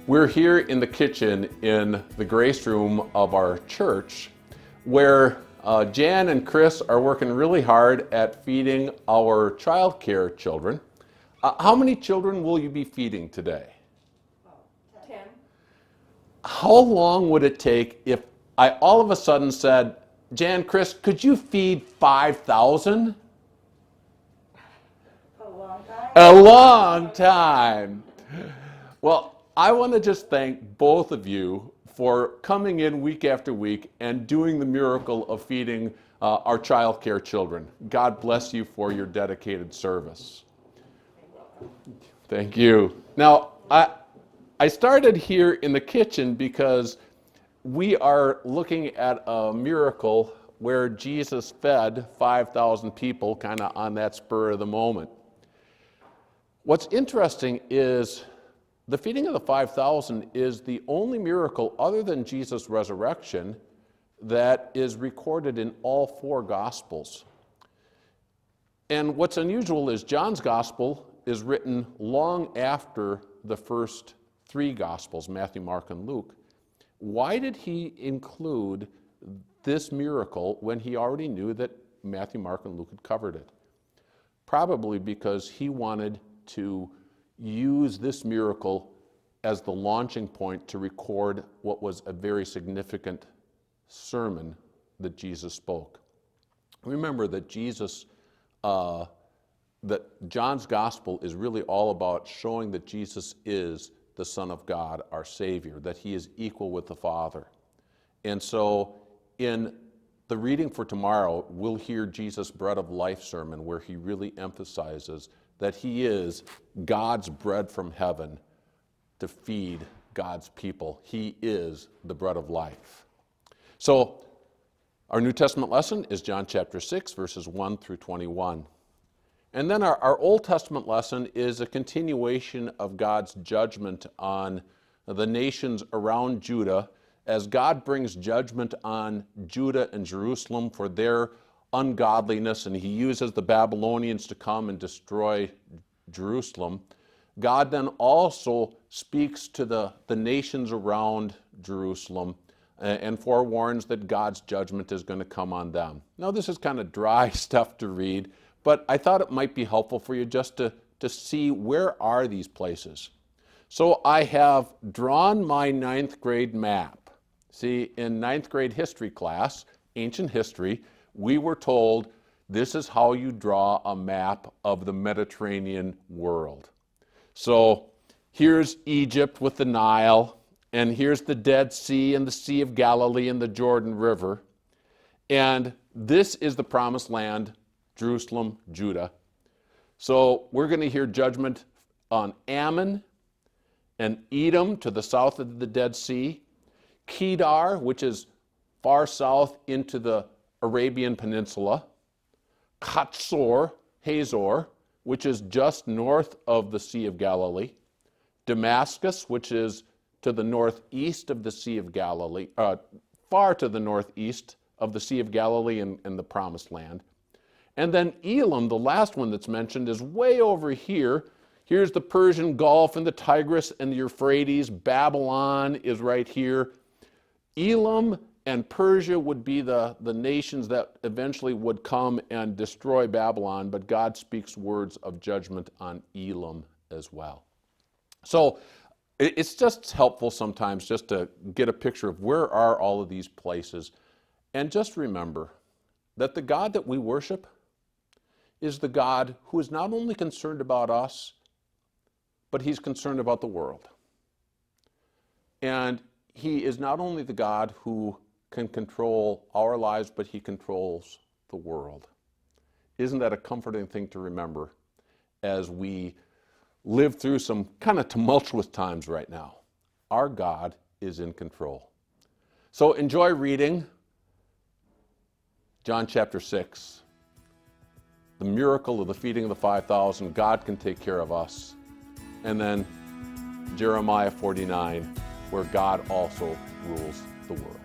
We're here in the kitchen in the grace room of our church where Jan and Chris are working really hard at feeding our childcare children. How many children will you be feeding today? 10. How long would it take if I all of a sudden said, Jan, Chris, could you feed 5,000? A long time. A long time. Well, I want to just thank both of you for coming in week after week and doing the miracle of feeding our child care children. God bless you for your dedicated service. Thank you. Now, I started here in the kitchen because we are looking at a miracle where Jesus fed 5,000 people kind of on that spur of the moment. What's interesting is the feeding of the 5,000 is the only miracle other than Jesus' resurrection that is recorded in all four Gospels. And what's unusual is John's Gospel is written long after the first three Gospels, Matthew, Mark, and Luke. Why did he include this miracle when he already knew that Matthew, Mark, and Luke had covered it? Probably because he wanted to use this miracle as the launching point to record what was a very significant sermon that Jesus spoke. Remember that that John's Gospel is really all about showing that Jesus is the Son of God, our Savior, that he is equal with the Father. And so in the reading for tomorrow, we'll hear Jesus' Bread of Life sermon where he really emphasizes that he is God's bread from heaven to feed God's people. He is the bread of life. So our New Testament lesson is John chapter 6, verses 1 through 21. And then our Old Testament lesson is a continuation of God's judgment on the nations around Judah as God brings judgment on Judah and Jerusalem for their ungodliness, and he uses the Babylonians to come and destroy Jerusalem. God then also speaks to the nations around Jerusalem and forewarns that God's judgment is going to come on them. Now, this is kind of dry stuff to read, but I thought it might be helpful for you just to see where are these places. So I have drawn my 9th grade map. See, in 9th grade history class, ancient history, we were told this is how you draw a map of the Mediterranean world. So here's Egypt with the Nile, and here's the Dead Sea and the Sea of Galilee and the Jordan River. And this is the Promised Land, Jerusalem, Judah. So we're going to hear judgment on Ammon and Edom to the south of the Dead Sea, Kedar, which is far south into the Arabian Peninsula, Hazor, which is just north of the Sea of Galilee, Damascus, which is to the northeast of the Sea of Galilee, far to the northeast of the Sea of Galilee and the Promised Land. And then Elam, the last one that's mentioned, is way over here. Here's the Persian Gulf and the Tigris and the Euphrates. Babylon is right here. Elam and Persia would be the nations that eventually would come and destroy Babylon, but God speaks words of judgment on Elam as well. So it's just helpful sometimes just to get a picture of where are all of these places. And just remember that the God that we worship is the God who is not only concerned about us, but he's concerned about the world. And he is not only the God who can control our lives, but he controls the world. Isn't that a comforting thing to remember as we live through some kind of tumultuous times right now? Our God is in control. So enjoy reading John chapter 6. The miracle of the feeding of the 5,000. God can take care of us. And then Jeremiah 49, where God also rules the world.